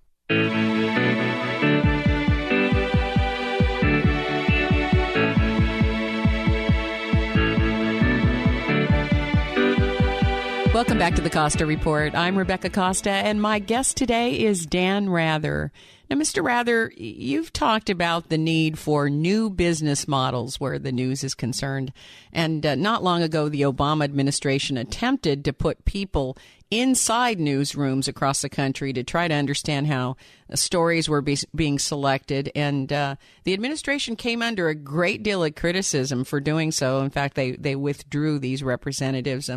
Welcome back to the Costa Report. I'm Rebecca Costa, and my guest today is Dan Rather. Now, Mr. Rather, you've talked about the need for new business models where the news is concerned. And not long ago, the Obama administration attempted to put people inside newsrooms across the country to try to understand how stories were being selected. And the administration came under a great deal of criticism for doing so. In fact, they withdrew these representatives.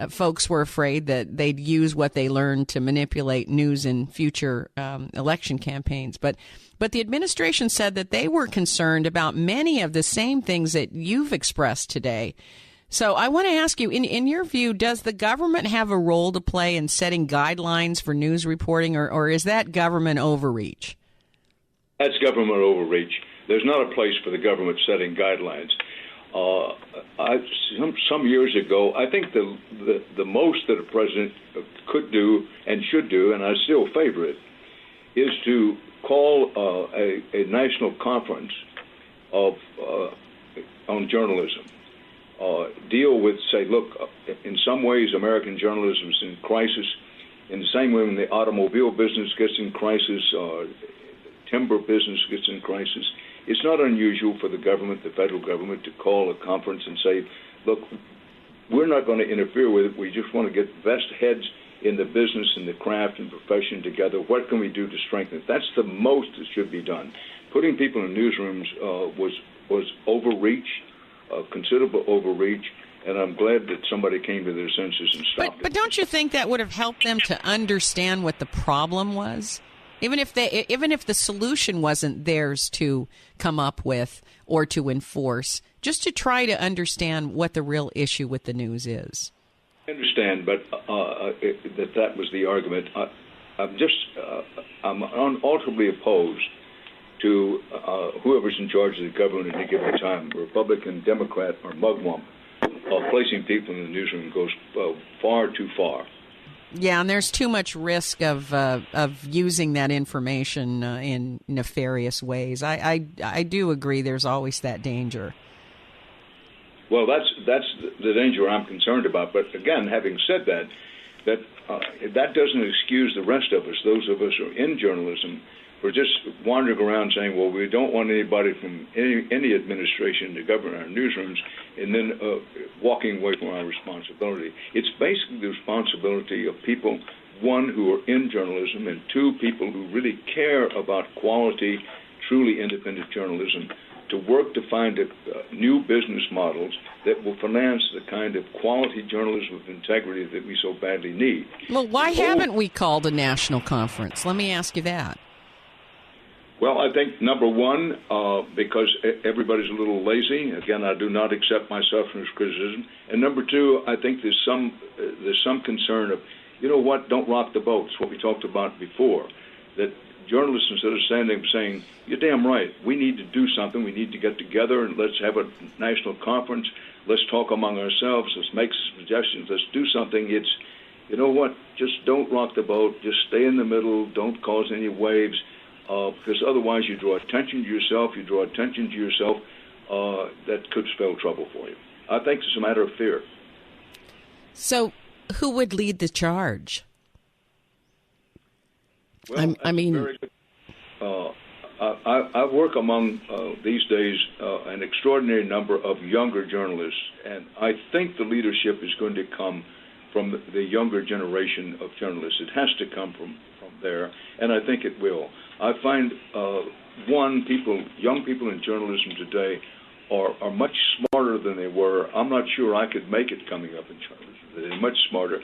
Folks were afraid that they'd use what they learned to manipulate news in future election campaigns. But the administration said that they were concerned about many of the same things that you've expressed today. So I want to ask you, in your view, does the government have a role to play in setting guidelines for news reporting, or is that government overreach? That's government overreach. There's not a place for the government setting guidelines. Some years ago, I think the most that a president could do and should do, and I still favor it, is to call a national conference on journalism. Deal with, say, look, in some ways American journalism is in crisis. In the same way when the automobile business gets in crisis, timber business gets in crisis, it's not unusual for the government, the federal government, to call a conference and say, look, we're not going to interfere with it. We just want to get the best heads in the business and the craft and profession together. What can we do to strengthen it? That's the most that should be done. Putting people in newsrooms was overreach, considerable overreach, and I'm glad that somebody came to their senses and stopped it. But don't you think that would have helped them to understand what the problem was? Even if the solution wasn't theirs to come up with or to enforce, just to try to understand what the real issue with the news is. I understand, but that was the argument. I'm unalterably opposed to whoever's in charge of the government at any given time, Republican, Democrat, or Mugwump, placing people in the newsroom goes far too far. Yeah, and there's too much risk of using that information in nefarious ways. I do agree. There's always that danger. Well, that's the danger I'm concerned about. But again, having said that doesn't excuse the rest of us, those of us who are in journalism, for just wandering around saying, well, we don't want anybody from any administration to govern our newsrooms, and then walking away from our responsibility. It's basically the responsibility of people, one, who are in journalism, and two, people who really care about quality, truly independent journalism, to work to find new business models that will finance the kind of quality journalism with integrity that we so badly need. Well, why haven't we called a national conference? Let me ask you that. Well, I think, number one, because everybody's a little lazy. Again, I do not accept myself from this criticism. And number two, I think there's some concern of, you know what, don't rock the boat. It's what we talked about before, that journalists, instead of standing up saying, you're damn right, we need to do something, we need to get together and let's have a national conference, let's talk among ourselves, let's make suggestions, let's do something. It's, you know what, just don't rock the boat, just stay in the middle, don't cause any waves, because otherwise you draw attention to yourself, that could spell trouble for you. I think it's a matter of fear. So who would lead the charge? Well, I mean, I work among, these days, an extraordinary number of younger journalists, and I think the leadership is going to come from the younger generation of journalists. It has to come from there, and I think it will. I find, young people in journalism today are much smarter than they were. I'm not sure I could make it coming up in journalism. They're much smarter.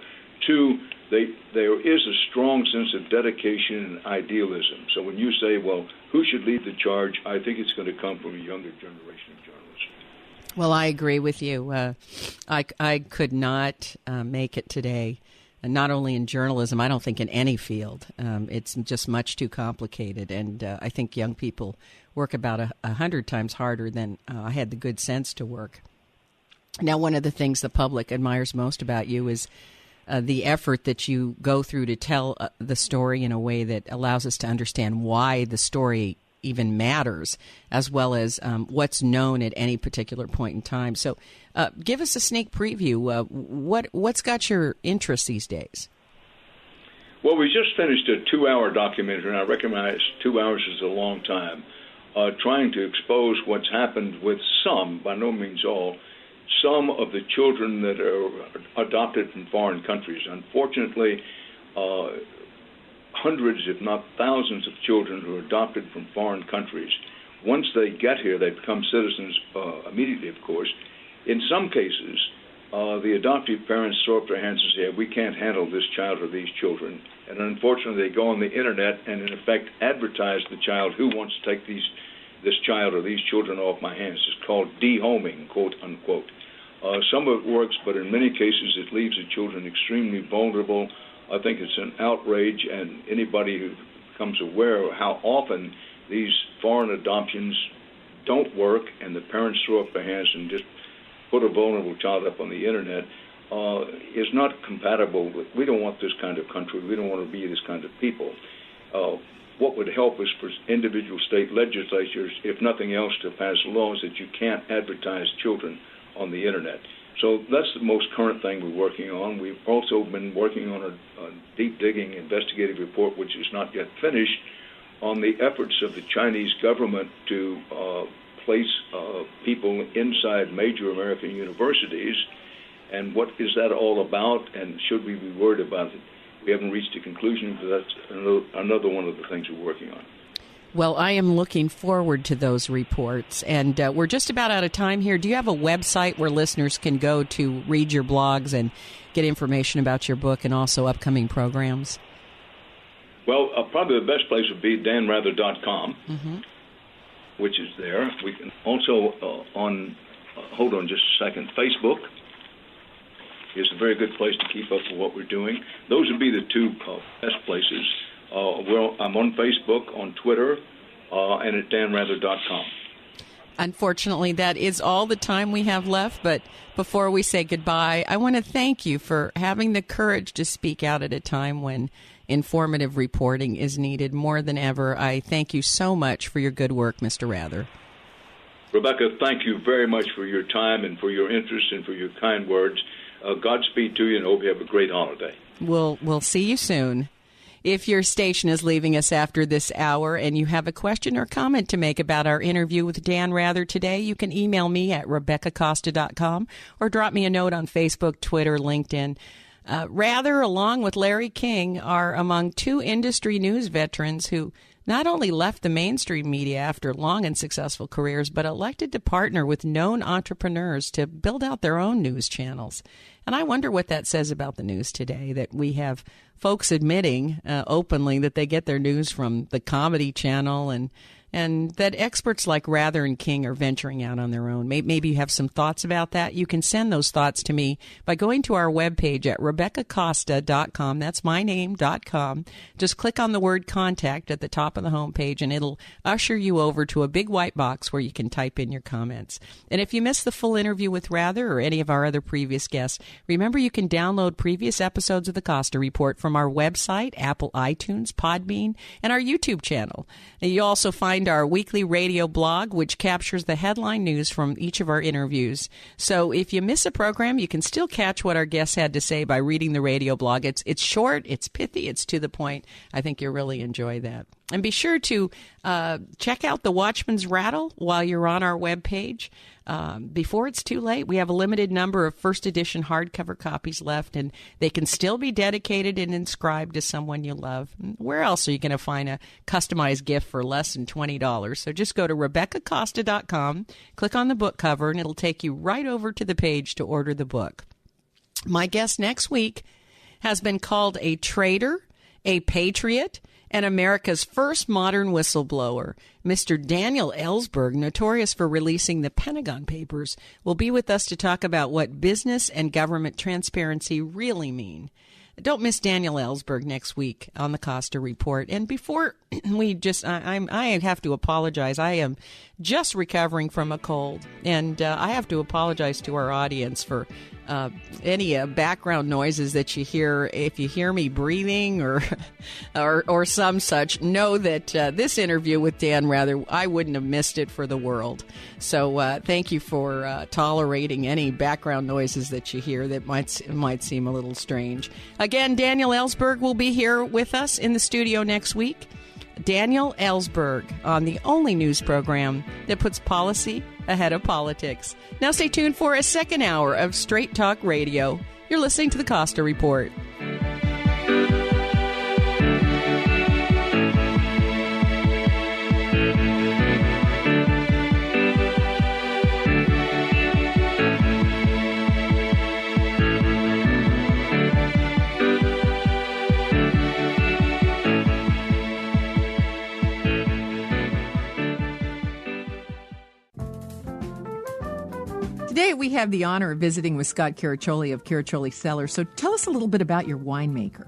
Two, there is a strong sense of dedication and idealism. So when you say, well, who should lead the charge, I think it's going to come from a younger generation of journalists. Well, I agree with you. I could not make it today, and not only in journalism, I don't think in any field. It's just much too complicated, and I think young people work about 100 times harder than I had the good sense to work. Now, one of the things the public admires most about you is the effort that you go through to tell the story in a way that allows us to understand why the story even matters, as well as what's known at any particular point in time. So give us a sneak preview. What's got your interest these days? Well, we just finished a 2-hour documentary, and I recognize 2 hours is a long time, trying to expose what's happened with some, by no means all, some of the children that are adopted from foreign countries. Unfortunately, hundreds, if not thousands, of children who are adopted from foreign countries. Once they get here, they become citizens immediately, of course. In some cases, the adoptive parents throw up their hands and say, we can't handle this child or these children. And unfortunately, they go on the Internet and, in effect, advertise the child who wants to take this child or these children off my hands. It's called dehoming, quote, unquote. Some of it works, but in many cases it leaves the children extremely vulnerable. I think it's an outrage, and anybody who becomes aware of how often these foreign adoptions don't work and the parents throw up their hands and just put a vulnerable child up on the Internet is not compatible with, we don't want this kind of country, we don't want to be this kind of people. What would help is for individual state legislatures, if nothing else, to pass laws that you can't advertise children on the Internet. So that's the most current thing we're working on. We've also been working on a deep-digging investigative report, which is not yet finished, on the efforts of the Chinese government to place people inside major American universities, and what is that all about, and should we be worried about it? We haven't reached a conclusion, but that's another one of the things we're working on. Well, I am looking forward to those reports, and we're just about out of time here. Do you have a website where listeners can go to read your blogs and get information about your book and also upcoming programs? Well, probably the best place would be danrather.com, which is there. We can also hold on just a second, Facebook is a very good place to keep up with what we're doing. Those would be the two best places. I'm on Facebook, on Twitter, and at danrather.com. Unfortunately, that is all the time we have left. But before we say goodbye, I want to thank you for having the courage to speak out at a time when informative reporting is needed more than ever. I thank you so much for your good work, Mr. Rather. Rebecca, thank you very much for your time and for your interest and for your kind words. Godspeed to you, and hope you have a great holiday. We'll see you soon. If your station is leaving us after this hour and you have a question or comment to make about our interview with Dan Rather today, you can email me at RebeccaCosta.com or drop me a note on Facebook, Twitter, LinkedIn. Rather, along with Larry King, are among two industry news veterans who not only left the mainstream media after long and successful careers, but elected to partner with known entrepreneurs to build out their own news channels. And I wonder what that says about the news today, that we have folks admitting openly that they get their news from the Comedy Channel, and that experts like Rather and King are venturing out on their own. Maybe you have some thoughts about that. You can send those thoughts to me by going to our webpage at RebeccaCosta.com. That's my name.com. Just click on the word contact at the top of the homepage, and it'll usher you over to a big white box where you can type in your comments. And if you missed the full interview with Rather or any of our other previous guests, remember you can download previous episodes of the Costa Report from our website, Apple iTunes, Podbean, and our YouTube channel. And you also find our weekly radio blog, which captures the headline news from each of our interviews. So if you miss a program, you can still catch what our guests had to say by reading the radio blog. It's short, it's pithy, it's to the point. I think you'll really enjoy that. And be sure to check out the Watchman's Rattle while you're on our webpage. Before it's too late, we have a limited number of first edition hardcover copies left, and they can still be dedicated and inscribed to someone you love. Where else are you going to find a customized gift for less than $20? So just go to RebeccaCosta.com, click on the book cover, and it'll take you right over to the page to order the book. My guest next week has been called a traitor, a patriot, and America's first modern whistleblower. Mr. Daniel Ellsberg, notorious for releasing the Pentagon Papers, will be with us to talk about what business and government transparency really mean. Don't miss Daniel Ellsberg next week on the Costa Report. And before we I have to apologize. I am just recovering from a cold, and I have to apologize to our audience for any background noises that you hear. If you hear me breathing or some such, know that this interview with Dan Rather, I wouldn't have missed it for the world. So thank you for tolerating any background noises that you hear that might seem a little strange. Again, Daniel Ellsberg will be here with us in the studio next week. Daniel Ellsberg on the only news program that puts policy ahead of politics. Now stay tuned for a second hour of Straight Talk Radio. You're listening to the Costa Report. Today we have the honor of visiting with Scott Caraccioli of Caraccioli Cellars. So tell us a little bit about your winemaker.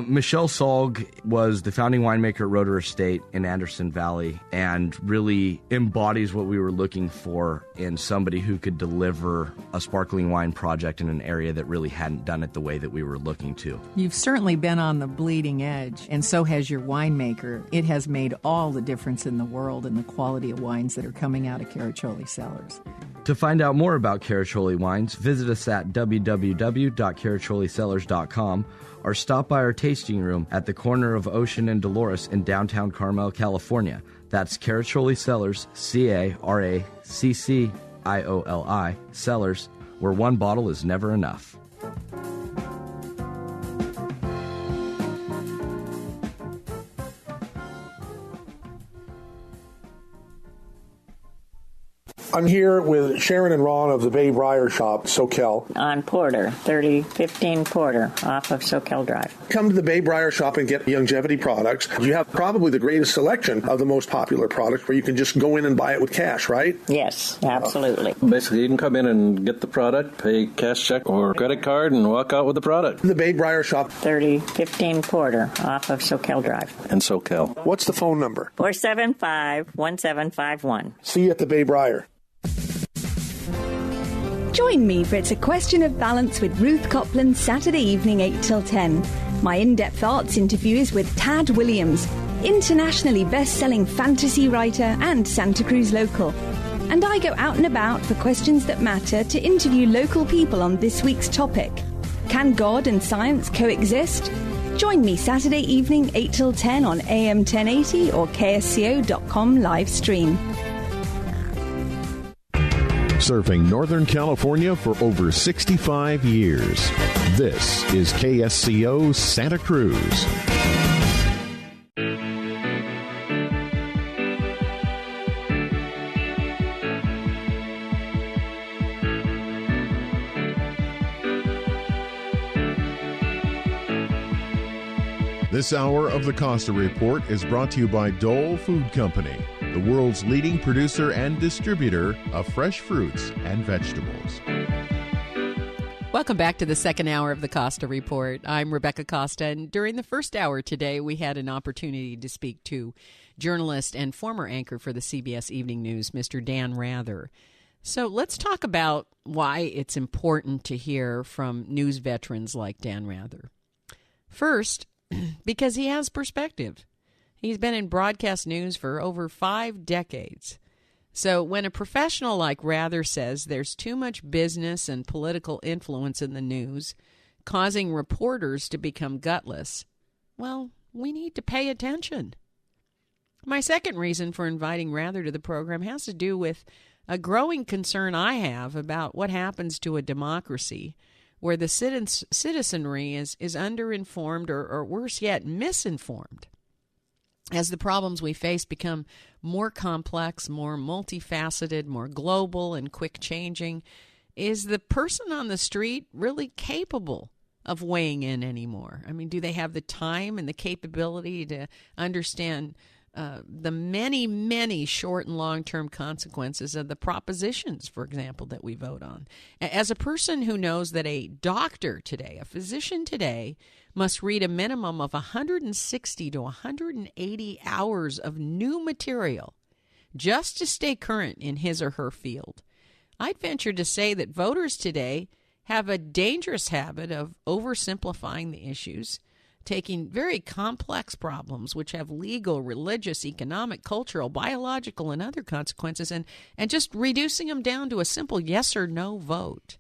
Michelle Salg was the founding winemaker at Roeder Estate in Anderson Valley and really embodies what we were looking for in somebody who could deliver a sparkling wine project in an area that really hadn't done it the way that we were looking to. You've certainly been on the bleeding edge, and so has your winemaker. It has made all the difference in the world in the quality of wines that are coming out of Caraccioli Cellars. To find out more about Caraccioli wines, visit us at www.caracciolicellars.com or stop by our tasting room at the corner of Ocean and Dolores in downtown Carmel, California. That's Caraccioli Cellars, CARACCIOLI, Cellars, where one bottle is never enough. I'm here with Sharon and Ron of the Bay Briar Shop, Soquel. On Porter, 3015 Porter, off of Soquel Drive. Come to the Bay Briar Shop and get longevity products. You have probably the greatest selection of the most popular products where you can just go in and buy it with cash, right? Yes, absolutely. Basically, you can come in and get the product, pay cash check or credit card, and walk out with the product. The Bay Briar Shop. 3015 Porter, off of Soquel Drive. And Soquel. What's the phone number? 475-1751. See you at the Bay Briar. Join me for It's a Question of Balance with Ruth Copland, Saturday evening 8 till 10. My in-depth arts interview is with Tad Williams, internationally best-selling fantasy writer and Santa Cruz local. And I go out and about for questions that matter to interview local people on this week's topic. Can God and science coexist? Join me Saturday evening 8 till 10 on AM 1080 or KSCO.com live stream. Serving Northern California for over 65 years. This is KSCO Santa Cruz. This hour of the Costa Report is brought to you by Dole Food Company, the world's leading producer and distributor of fresh fruits and vegetables. Welcome back to the second hour of the Costa Report. I'm Rebecca Costa, and during the first hour today, we had an opportunity to speak to journalist and former anchor for the CBS Evening News, Mr. Dan Rather. So let's talk about why it's important to hear from news veterans like Dan Rather. First, because he has perspective. He's been in broadcast news for over 5 decades. So when a professional like Rather says there's too much business and political influence in the news, causing reporters to become gutless, well, we need to pay attention. My second reason for inviting Rather to the program has to do with a growing concern I have about what happens to a democracy where the citizenry is underinformed or worse yet, misinformed. As the problems we face become more complex, more multifaceted, more global and quick changing, is the person on the street really capable of weighing in anymore? I mean, do they have the time and the capability to understand the many, many short and long-term consequences of the propositions, for example, that we vote on? As a person who knows that a doctor today, a physician today, must read a minimum of 160 to 180 hours of new material just to stay current in his or her field, I'd venture to say that voters today have a dangerous habit of oversimplifying the issues, taking very complex problems which have legal, religious, economic, cultural, biological, and other consequences, and just reducing them down to a simple yes or no vote.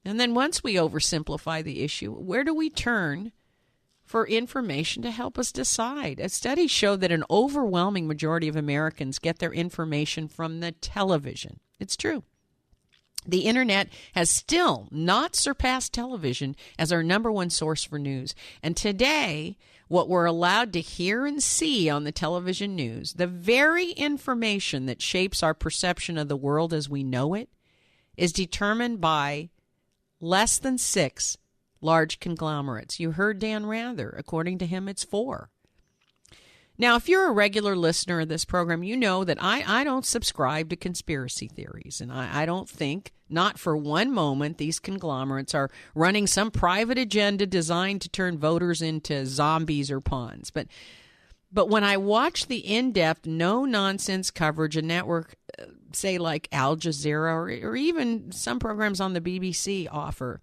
And then once we oversimplify the issue, where do we turn for information to help us decide? A study showed that an overwhelming majority of Americans get their information from the television. It's true. The internet has still not surpassed television as our number one source for news. And today, what we're allowed to hear and see on the television news, the very information that shapes our perception of the world as we know it, is determined by less than 6 large conglomerates. You heard Dan Rather. According to him, it's 4. Now, if you're a regular listener of this program, you know that I don't subscribe to conspiracy theories, and I don't think, not for one moment, these conglomerates are running some private agenda designed to turn voters into zombies or pawns. But when I watch the in-depth, no-nonsense coverage a network, say like Al Jazeera or even some programs on the BBC offer,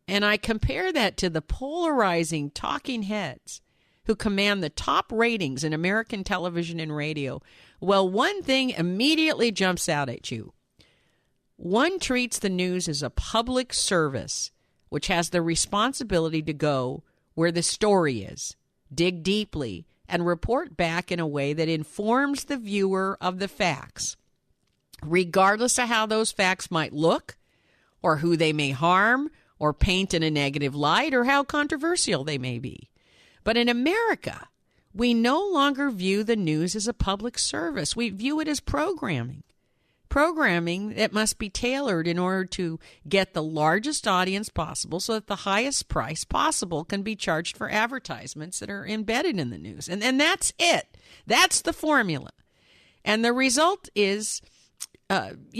and I compare that to the polarizing talking heads who command the top ratings in American television and radio, well, one thing immediately jumps out at you. One treats the news as a public service, which has the responsibility to go where the story is, dig deeply, and report back in a way that informs the viewer of the facts, regardless of how those facts might look, or who they may harm, or paint in a negative light, or how controversial they may be. But in America, we no longer view the news as a public service. We view it as programming. Programming that must be tailored in order to get the largest audience possible so that the highest price possible can be charged for advertisements that are embedded in the news. And that's it. That's the formula. And the result is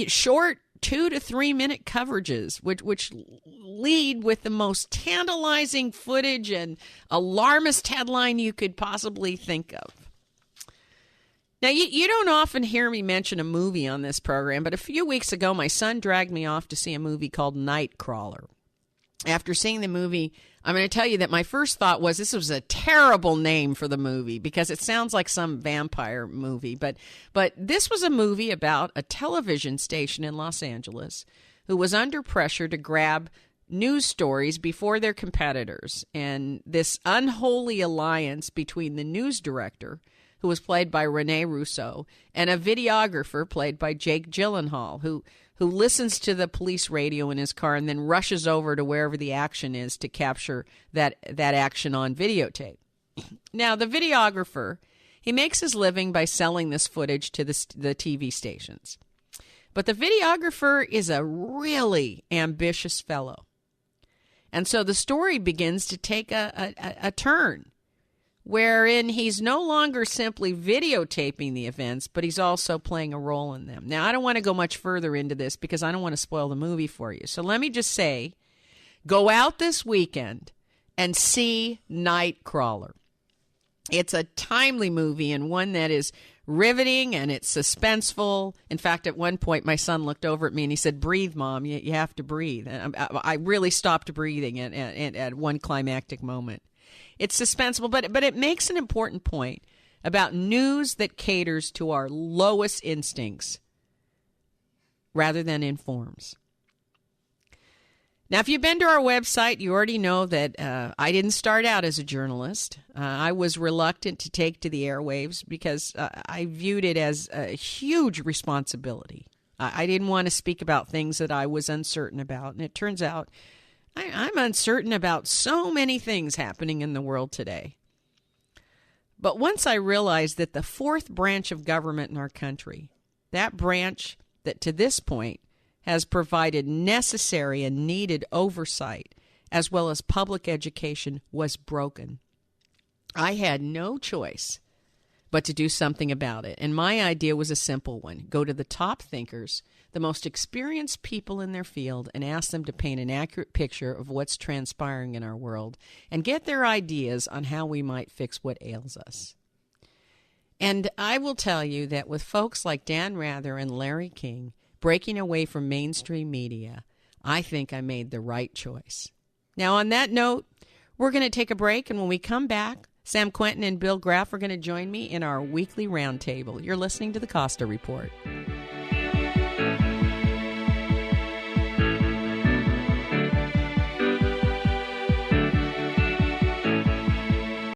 short 2 to 3 minute coverages, which lead with the most tantalizing footage and alarmist headline you could possibly think of. Now, you don't often hear me mention a movie on this program, but a few weeks ago, my son dragged me off to see a movie called Nightcrawler. After seeing the movie, I'm going to tell you that my first thought was this was a terrible name for the movie because it sounds like some vampire movie. But this was a movie about a television station in Los Angeles who was under pressure to grab news stories before their competitors. And this unholy alliance between the news director, who was played by Rene Russo, and a videographer played by Jake Gyllenhaal, who who listens to the police radio in his car and then rushes over to wherever the action is to capture that action on videotape. Now, the videographer, he makes his living by selling this footage to the TV stations. But the videographer is a really ambitious fellow. And so the story begins to take a turn, wherein he's no longer simply videotaping the events, but he's also playing a role in them. Now, I don't want to go much further into this because I don't want to spoil the movie for you. So let me just say, go out this weekend and see Nightcrawler. It's a timely movie and one that is riveting and it's suspenseful. In fact, at one point, my son looked over at me and he said, "Breathe, Mom, you have to breathe." And I really stopped breathing at one climactic moment. It's suspenseful, but it makes an important point about news that caters to our lowest instincts rather than informs. Now, if you've been to our website, you already know that I didn't start out as a journalist. I was reluctant to take to the airwaves because I viewed it as a huge responsibility. I didn't want to speak about things that I was uncertain about, and it turns out I'm uncertain about so many things happening in the world today. But once I realized that the fourth branch of government in our country, that branch that to this point has provided necessary and needed oversight as well as public education, was broken, I had no choice but to do something about it. And my idea was a simple one. Go to the top thinkers, the most experienced people in their field, and ask them to paint an accurate picture of what's transpiring in our world and get their ideas on how we might fix what ails us. And I will tell you that with folks like Dan Rather and Larry King breaking away from mainstream media, I think I made the right choice. Now, on that note, we're going to take a break, and when we come back, Sam Quentin and Bill Graff are going to join me in our weekly roundtable. You're listening to the Costa Report.